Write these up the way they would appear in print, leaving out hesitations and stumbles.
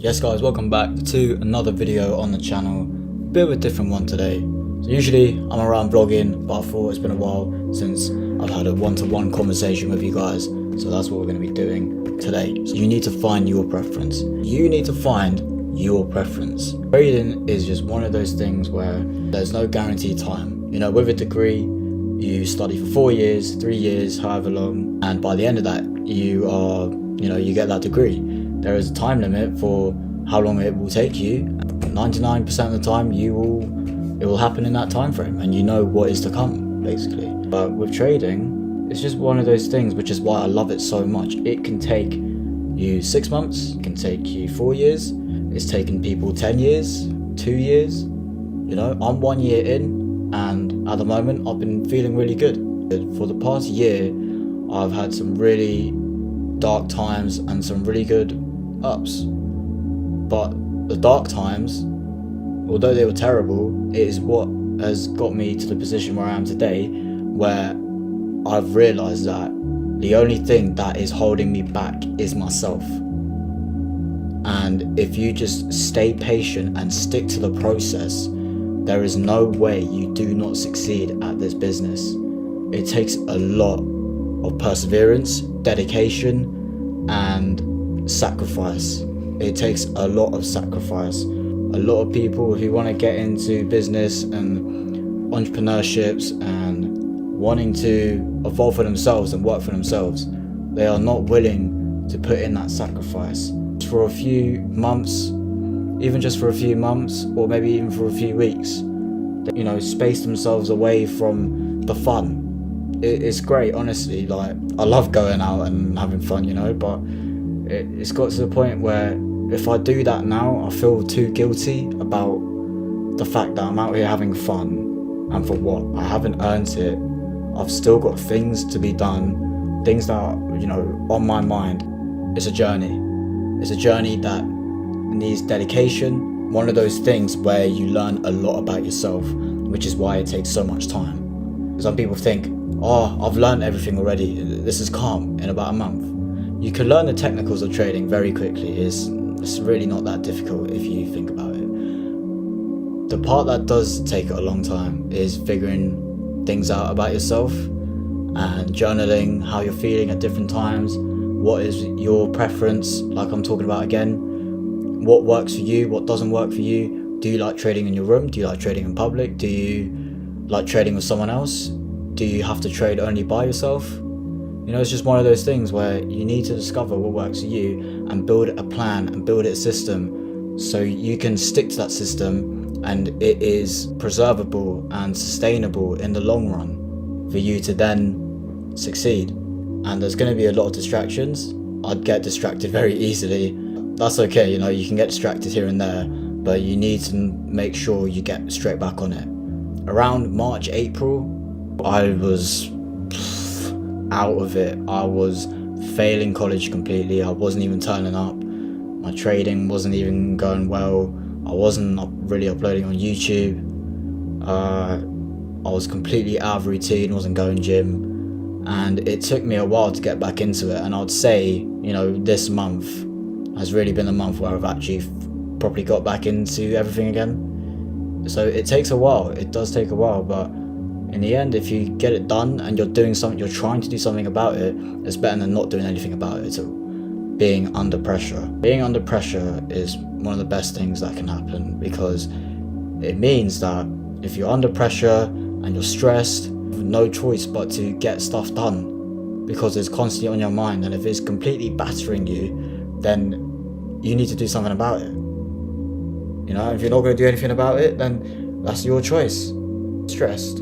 Yes guys, welcome back to another video on the channel. Bit of a different one today. So usually I'm around vlogging, but I thought it's been a while since I've had a one-to-one conversation with you guys. So that's what we're going to be doing today. So you need to find your preference. You need to find your preference. Trading is just one of those things where there's no guaranteed time. You know, with a degree, you study for 4 years, 3 years, however long, and by the end of that, you get that degree. There is a time limit for how long it will take you. 99% of the time it will happen in that time frame, and you know what is to come, basically. But with trading, it's just one of those things, which is why I love it so much. It can take you 6 months, it can take you 4 years, it's taken people 10 years, 2 years. You know, I'm 1 year in, and at the moment I've been feeling really good. For the past year, I've had some really dark times and some really good ups, but the dark times, although they were terrible, it is what has got me to the position where I am today, where I've realized that the only thing that is holding me back is myself. And if you just stay patient and stick to the process, there is no way you do not succeed at this business. It takes a lot of perseverance, dedication, and sacrifice. It takes a lot of sacrifice. A lot of people who want to get into business and entrepreneurships and wanting to evolve for themselves and work for themselves, they are not willing to put in that sacrifice for a few months, even just for a few months, or maybe even for a few weeks. You know, space themselves away from the fun. It's great, honestly. Like, I love going out and having fun, you know, but it's got to the point where if I do that now, I feel too guilty about the fact that I'm out here having fun, and for what? I haven't earned it. I've still got things to be done, things that are, you know, on my mind. It's a journey. It's a journey that needs dedication. One of those things where you learn a lot about yourself, which is why it takes so much time. Some people think, oh, I've learned everything already, this is calm in about a month. You can learn the technicals of trading very quickly. It's really not that difficult if you think about it. The part that does take a long time is figuring things out about yourself and journaling how you're feeling at different times. What is your preference, like I'm talking about again? What works for you, what doesn't work for you? Do you like trading in your room? Do you like trading in public? Do you like trading with someone else? Do you have to trade only by yourself? You know, it's just one of those things where you need to discover what works for you and build a plan and build a system so you can stick to that system and it is preservable and sustainable in the long run for you to then succeed. And there's going to be a lot of distractions. I'd get distracted very easily. That's okay, you know, you can get distracted here and there, but you need to make sure you get straight back on it. Around March, April, I was out of it. I was failing college completely. I wasn't even turning up. My trading wasn't even going well. I wasn't really uploading on YouTube. I was completely out of routine, wasn't going gym. And it took me a while to get back into it. And I'd say, you know, this month has really been the month where I've actually properly got back into everything again. So it takes a while. It does take a while, but in the end, if you get it done and you're doing something, you're trying to do something about it, it's better than not doing anything about it at all. Being under pressure. Being under pressure is one of the best things that can happen, because it means that if you're under pressure and you're stressed, you have no choice but to get stuff done, because it's constantly on your mind, and if it's completely battering you, then you need to do something about it. You know, if you're not going to do anything about it, then that's your choice. Stressed.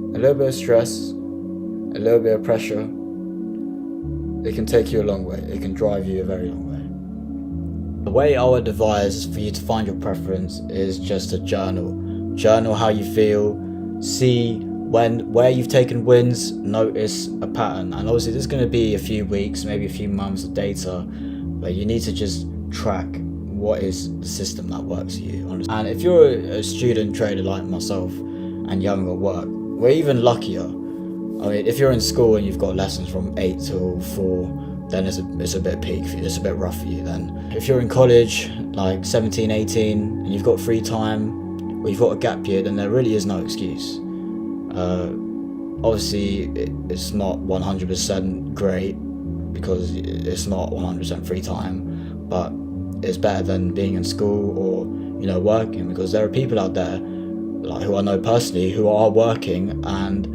A little bit of stress, a little bit of pressure, it can take you a long way. It can drive you a very long way. The way I would advise for you to find your preference is just to journal. Journal how you feel, see where you've taken wins, notice a pattern. And obviously there's going to be a few weeks, maybe a few months of data, but you need to just track what is the system that works for you. And if you're a student trader like myself and you haven't got work, we're even luckier. I mean, if you're in school and you've got lessons from 8 till 4, then it's a bit peak for you, it's a bit rough for you then. If you're in college, like 17, 18, and you've got free time, or you've got a gap year, then there really is no excuse. Obviously, it's not 100% great, because it's not 100% free time, but it's better than being in school or, you know, working, because there are people out there, like, who I know personally, who are working and,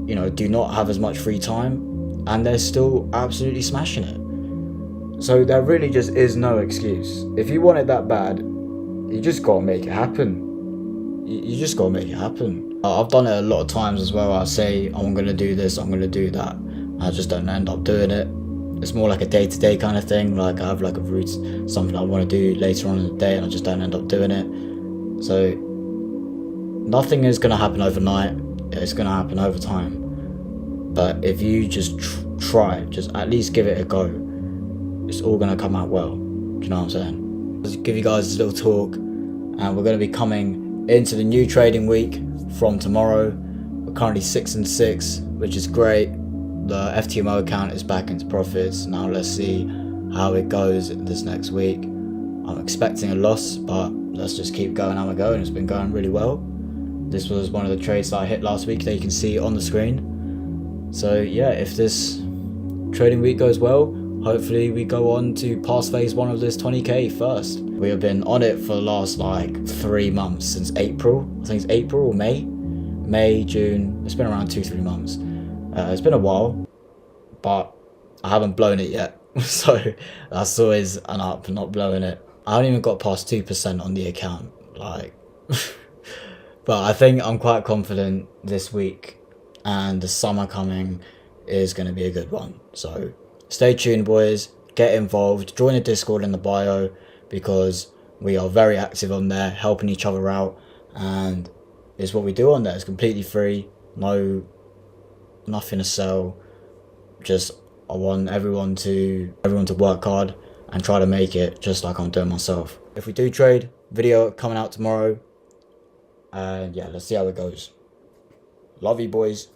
you know, do not have as much free time, and they're still absolutely smashing it. So there really just is no excuse. If you want it that bad, you just gotta make it happen. You just gotta make it happen. I've done it a lot of times as well. I say, I'm gonna do this, I'm gonna do that, I just don't end up doing it. It's more like a day-to-day kind of thing. Like, I have like a route, something I want to do later on in the day, and I just don't end up doing it. So nothing is gonna happen overnight. It's gonna happen over time. But if you just try, just at least give it a go, it's all gonna come out well. Do you know what I'm saying? Let's give you guys a little talk, and we're gonna be coming into the new trading week from tomorrow. We're currently 6 and 6, which is great. The FTMO account is back into profits. Now let's see how it goes this next week. I'm expecting a loss, but let's just keep going how we're going. It's been going really well. This was one of the trades that I hit last week that you can see on the screen. So yeah, if this trading week goes well, hopefully we go on to pass phase 1 of this 20k first. We have been on it for the last like 3 months, since April. I think it's April or May, June. It's been around 2-3 months. It's been a while, but I haven't blown it yet. So that's always an up, not blowing it. I haven't even got past 2% on the account, like. But I think I'm quite confident this week, and the summer coming is going to be a good one. So stay tuned, boys. Get involved. Join the Discord in the bio, because we are very active on there, helping each other out, and it's what we do on there. It's completely free. Nothing to sell. Just I want everyone to work hard and try to make it just like I'm doing myself. If we do trade, video coming out tomorrow. And yeah, let's see how it goes. Love you, boys.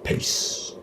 Peace.